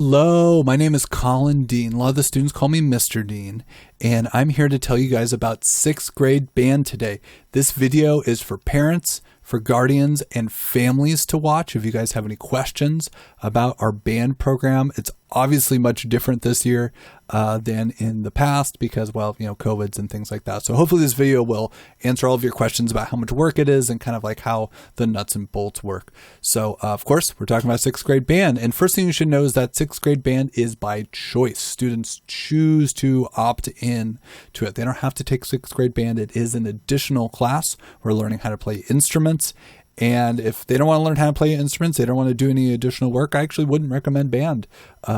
Hello, my name is Colin Dean. A lot of the students call me Mr. Dean, and I'm here to tell you guys about sixth grade band today. This video is for parents, for guardians, and families to watch. If you guys have any questions about our band program, it's obviously much different this year than in the past because, well, COVIDs and things like that. So hopefully this video will answer all of your questions about how much work it is and kind of like how the nuts and bolts work. So of course, we're talking about sixth grade band. And first thing you should know is that sixth grade band is by choice. Students choose to opt in to it. They don't have to take sixth grade band. It is an additional class. We're learning how to play instruments. And if they don't want to learn how to play instruments, they don't want to do any additional work, I actually wouldn't recommend band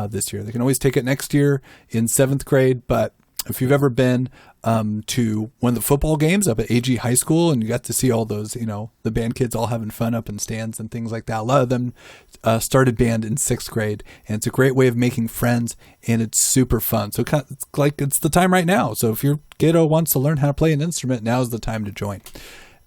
this year. They can always take it next year in seventh grade. But if you've ever been to one of the football games up at AG High School and you got to see all those, the band kids all having fun up in stands and things like that, a lot of them started band in sixth grade. And it's a great way of making friends and it's super fun. So it's the time right now. So if your kiddo wants to learn how to play an instrument, now's the time to join.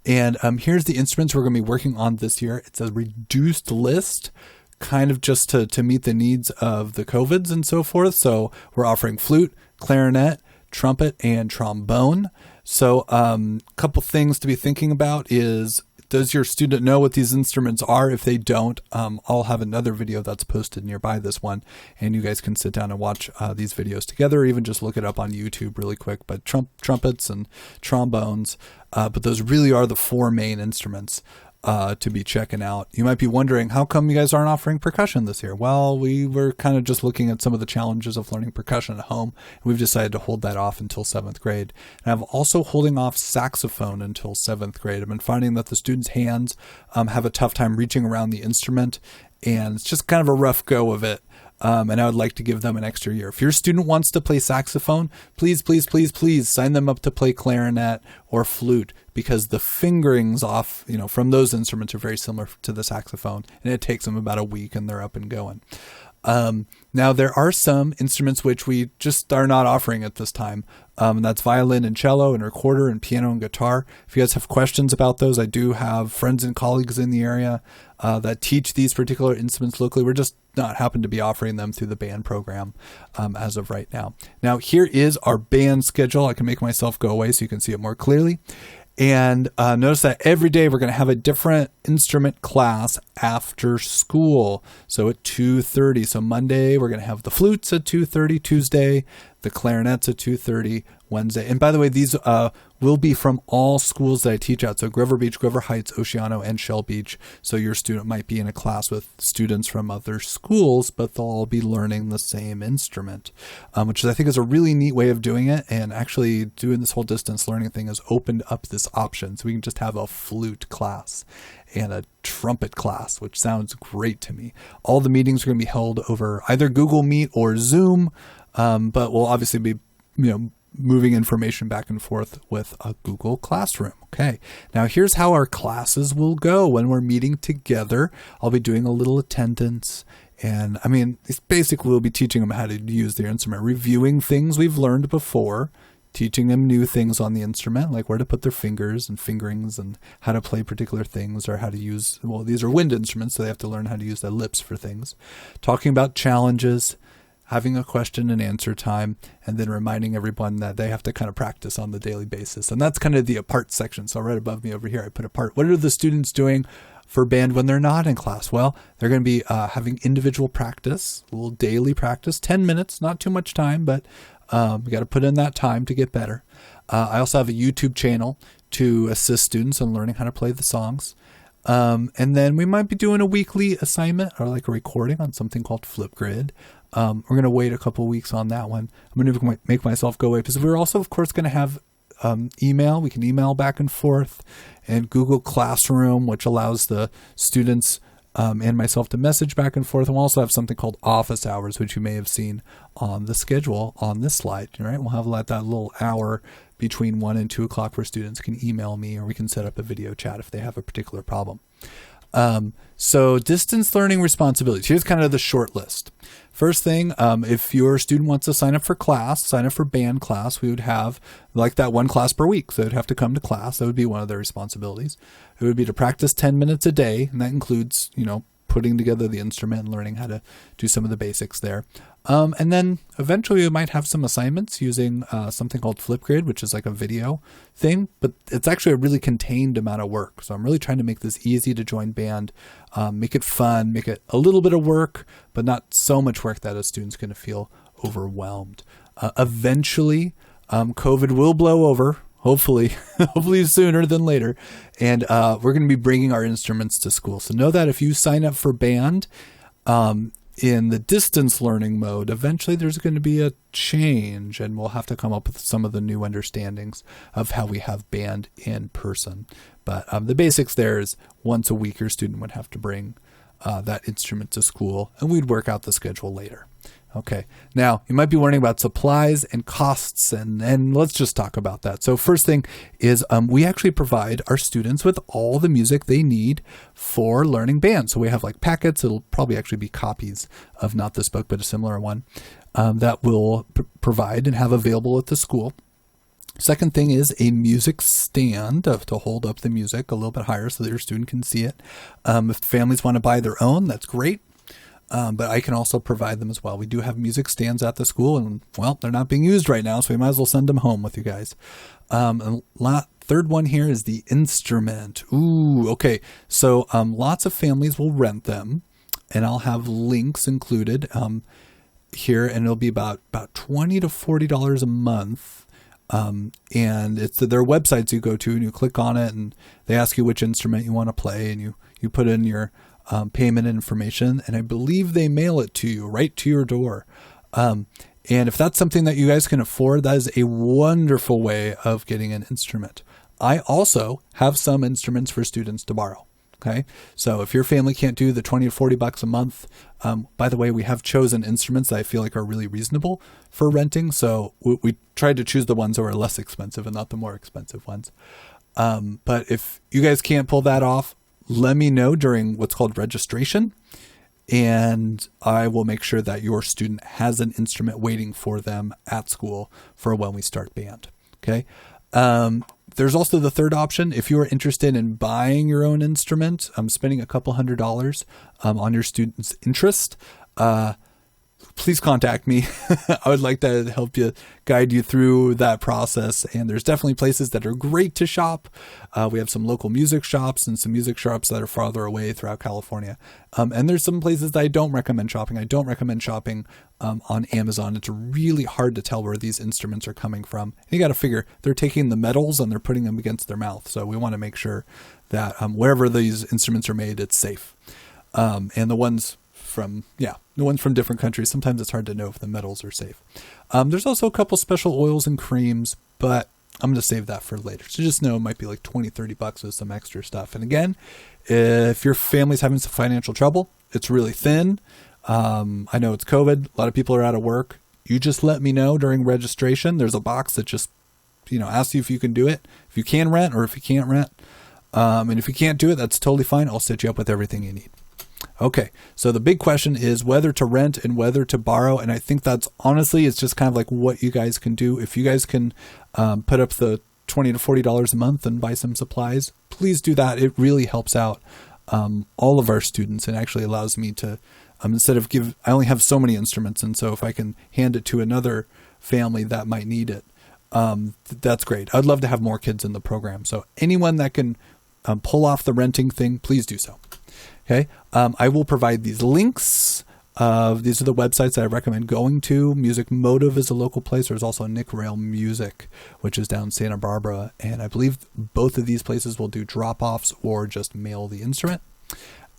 And here's the instruments we're going to be working on this year. It's a reduced list, kind of just to meet the needs of the COVIDs and so forth. So we're offering flute, clarinet, trumpet, and trombone. So a couple things to be thinking about is, does your student know what these instruments are? If they don't, I'll have another video that's posted nearby this one, and you guys can sit down and watch these videos together, or even just look it up on YouTube really quick. But trumpets and trombones, but those really are the four main instruments to be checking out. You might be wondering, how come you guys aren't offering percussion this year? Well, we were kind of just looking at some of the challenges of learning percussion at home. And we've decided to hold that off until seventh grade. And I'm also holding off saxophone until seventh grade. I've been finding that the students' hands have a tough time reaching around the instrument, and it's just kind of a rough go of it. And I would like to give them an extra year. If your student wants to play saxophone, please sign them up to play clarinet or flute, because the fingerings off, from those instruments are very similar to the saxophone, and it takes them about a week and they're up and going. Now there are some instruments which we just are not offering at this time. And that's violin and cello and recorder and piano and guitar. If you guys have questions about those, I do have friends and colleagues in the area that teach these particular instruments locally. We're just not happen to be offering them through the band program as of right now. Now here is our band schedule. I can make myself go away so you can see it more clearly. And notice that every day we're going to have a different instrument class after school. So at 2:30. So Monday we're going to have the flutes at 2:30. Tuesday the clarinets at 2:30. Wednesday. And by the way, these will be from all schools that I teach at. So Grover Beach, Grover Heights, Oceano, and Shell Beach. So your student might be in a class with students from other schools, but they'll all be learning the same instrument, which I think is a really neat way of doing it. And actually doing this whole distance learning thing has opened up this option. So we can just have a flute class and a trumpet class, which sounds great to me. All the meetings are going to be held over either Google Meet or Zoom, but we'll obviously be, moving information back and forth with a Google Classroom. Okay, now here's how our classes will go when we're meeting together. I'll be doing a little attendance, and basically we'll be teaching them how to use their instrument, reviewing things we've learned before, teaching them new things on the instrument, like where to put their fingers and fingerings and how to play particular things, or how to use, these are wind instruments, so they have to learn how to use their lips for things. Talking about challenges, having a question and answer time, and then reminding everyone that they have to kind of practice on the daily basis. And that's kind of the apart section. So right above me over here, I put apart. What are the students doing for band when they're not in class? Well, they're going to be having individual practice, a little daily practice, 10 minutes, not too much time, but we got to put in that time to get better. I also have a YouTube channel to assist students in learning how to play the songs. And then we might be doing a weekly assignment or like a recording on something called Flipgrid. We're going to wait a couple weeks on that one. I'm going to make myself go away because we're also, of course, going to have email. We can email back and forth, and Google Classroom, which allows the students and myself to message back and forth. And we'll also have something called office hours, which you may have seen on the schedule on this slide. All right, we'll have that little hour between 1 and 2 o'clock where students can email me, or we can set up a video chat if they have a particular problem. So distance learning responsibilities. Here's kind of the short list. First thing, if your student wants to sign up for class, sign up for band class, we would have like that one class per week. So they'd have to come to class. That would be one of their responsibilities. It would be to practice 10 minutes a day. And that includes, putting together the instrument and learning how to do some of the basics there. And then eventually you might have some assignments using something called Flipgrid, which is like a video thing, but it's actually a really contained amount of work. So I'm really trying to make this easy to join band, make it fun, make it a little bit of work, but not so much work that a student's going to feel overwhelmed. Eventually, COVID will blow over. Hopefully sooner than later. And we're going to be bringing our instruments to school. So know that if you sign up for band in the distance learning mode, eventually there's going to be a change, and we'll have to come up with some of the new understandings of how we have band in person. But the basics there is once a week your student would have to bring that instrument to school, and we'd work out the schedule later. Okay, now you might be wondering about supplies and costs, and let's just talk about that. So first thing is we actually provide our students with all the music they need for learning band. So we have like packets, it'll probably actually be copies of not this book, but a similar one that we'll provide and have available at the school. Second thing is a music stand to hold up the music a little bit higher so that your student can see it. If families want to buy their own, that's great. But I can also provide them as well. We do have music stands at the school, and well, they're not being used right now, so we might as well send them home with you guys. Third one here is the instrument. Ooh, okay. So lots of families will rent them, and I'll have links included here, and it'll be about $20 to $40 a month. And it's their websites you go to, and you click on it, and they ask you which instrument you want to play, and you put in your payment information, and I believe they mail it to you right to your door. And if that's something that you guys can afford, that is a wonderful way of getting an instrument. I also have some instruments for students to borrow. Okay. So if your family can't do the $20 to $40 a month, by the way, we have chosen instruments that I feel like are really reasonable for renting. So we tried to choose the ones that were less expensive and not the more expensive ones. But if you guys can't pull that off, let me know during what's called registration, and I will make sure that your student has an instrument waiting for them at school for when we start band. Okay. There's also the third option. If you are interested in buying your own instrument, spending a couple $100s on your student's interest, please contact me. I would like to help you, guide you through that process. And there's definitely places that are great to shop. We have some local music shops and some music shops that are farther away throughout California. And there's some places that I don't recommend shopping. I don't recommend shopping on Amazon. It's really hard to tell where these instruments are coming from. You got to figure they're taking the metals and they're putting them against their mouth. So we want to make sure that wherever these instruments are made, it's safe. And the ones from different countries, sometimes it's hard to know if the metals are safe. There's also a couple special oils and creams, but I'm going to save that for later. So just know it might be like $20, $30 with some extra stuff. And again, if your family's having some financial trouble, it's really thin. I know it's COVID. A lot of people are out of work. You just let me know during registration. There's a box that just, asks you if you can do it, if you can rent or if you can't rent. And if you can't do it, that's totally fine. I'll set you up with everything you need. Okay, so the big question is whether to rent and whether to borrow. And I think that's honestly, it's just kind of like what you guys can do. If you guys can put up the $20 to $40 a month and buy some supplies, please do that. It really helps out all of our students and actually allows me to, I only have so many instruments. And so if I can hand it to another family that might need it, that's great. I'd love to have more kids in the program. So anyone that can pull off the renting thing, please do so. Okay. I will provide these links. These are the websites that I recommend going to. Music Motive is a local place. There's also Nick Rail Music, which is down Santa Barbara. And I believe both of these places will do drop-offs or just mail the instrument.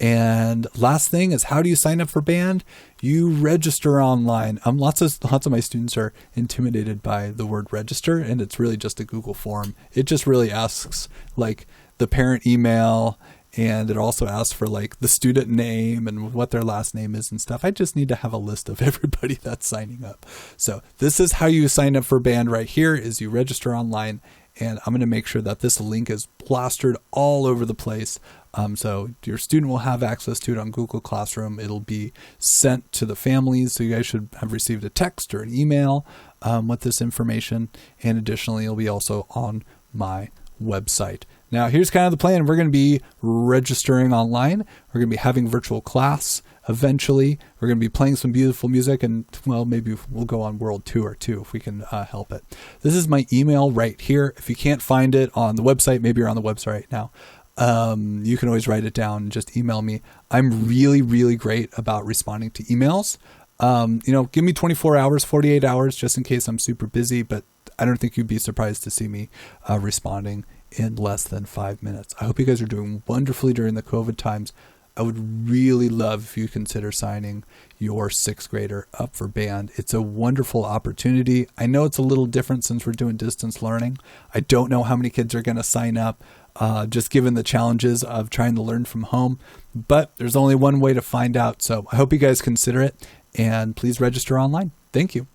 And last thing is, how do you sign up for band? You register online. Lots of my students are intimidated by the word register, and it's really just a Google form. It just really asks like the parent email, and it also asks for like the student name and what their last name is and stuff. I just need to have a list of everybody that's signing up. So this is how you sign up for band right here, is you register online, and I'm going to make sure that this link is plastered all over the place. So your student will have access to it on Google Classroom. It'll be sent to the families. So you guys should have received a text or an email with this information. And additionally, it'll be also on my website. Now, here's kind of the plan. We're going to be registering online. We're going to be having virtual class eventually. We're going to be playing some beautiful music, and, well, maybe we'll go on world tour too if we can help it. This is my email right here. If you can't find it on the website, maybe you're on the website right now. You can always write it down and just email me. I'm really, really great about responding to emails. Give me 24 hours, 48 hours, just in case I'm super busy, but I don't think you'd be surprised to see me responding in less than 5 minutes. I hope you guys are doing wonderfully during the COVID times. I would really love if you consider signing your 6th grader up for band. It's a wonderful opportunity. I know it's a little different since we're doing distance learning. I don't know how many kids are going to sign up, just given the challenges of trying to learn from home, but there's only one way to find out. So I hope you guys consider it, and please register online. Thank you.